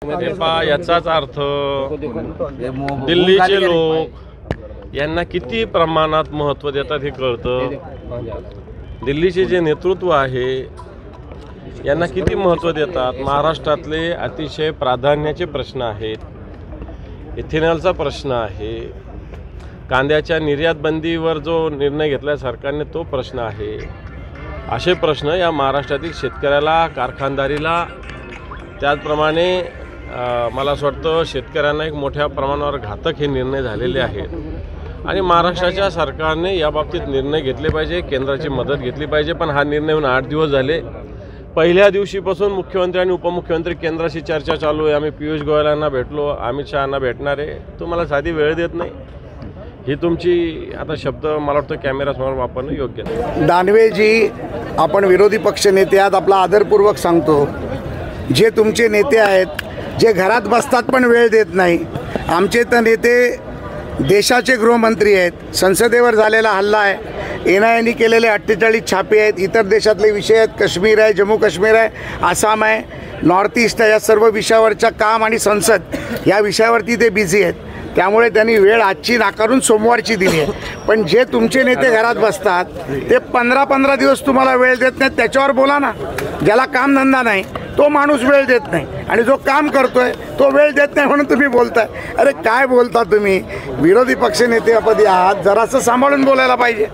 याचाच अर्थ दिल्लीचे लोक यांना किती प्रमाणात महत्त्व देतात हे कळतं। दिल्लीचे जे नेतृत्व आहे यांना किती महत्त्व देतात। महाराष्ट्रातले अतिशय प्राधान्याचे प्रश्न आहेत। इथेनॉलचा प्रश्न आहे, कांद्याच्या निर्यात बंदीवर जो निर्णय घेतला सरकारने तो प्रश्न आहे। असे प्रश्न या महाराष्ट्रातील शेतकऱ्याला, कारखानदारीला, त्याचप्रमाणे मला असं वाटतं शेतकऱ्यांना एक मोठ्या प्रमाणावर घातक हे निर्णय झालेले आहेत आणि महाराष्ट्राच्या सरकारने याबाबतीत निर्णय घेतले पाहिजे, केंद्राची मदत घेतली पाहिजे। पण हा निर्णय होऊन 8 दिवस झाले। पहिल्या दिवशीपासून मुख्यमंत्री आणि उपमुख्यमंत्री केंद्राशी चर्चा चालू आहे। आम्ही पियुष गोयलांना भेटलो, अमित शहांना भेटणार आहे। तुम्हाला साधी वेळ देत नाही, ही तुमची आता शब्द मला वाटतं कॅमेरासमोर वापरणं योग्य नाही। दानवेजी, आपण विरोधी पक्षनेते आहात, आपला आदरपूर्वक सांगतो। जे तुमचे नेते आहेत जे घरात बसतात पण वेळ देत नाही, आमचे तर नेते देशाचे गृहमंत्री आहेत। संसदेवर झालेला हल्ला आहे, NIAने केलेले 48 छापे आहेत, इतर देशातले विषय आहेत, काश्मीर आहे, जम्मू काश्मीर आहे, आसाम आहे, नॉर्थ ईस्ट आहे, या सर्व विषयावरच्या काम आणि संसद या विषयावरती ते बिझी आहेत। त्यामुळे त्यांनी वेळ आजची नाकारून सोमवारची दिली आहे। पण जे तुमचे नेते घरात बसतात ते 15-15 दिवस तुम्हाला वेळ देत नाहीत, त्याच्यावर बोला ना। ज्याला कामधंदा नाही तो माणूस वेळ देत नाही आणि जो काम करतोय तो वेळ देत नाही म्हणून तुम्ही बोलताय। अरे काय बोलता तुम्ही? विरोधी पक्षनेतेपदी आहात, जरासं सांभाळून बोलायला पाहिजे।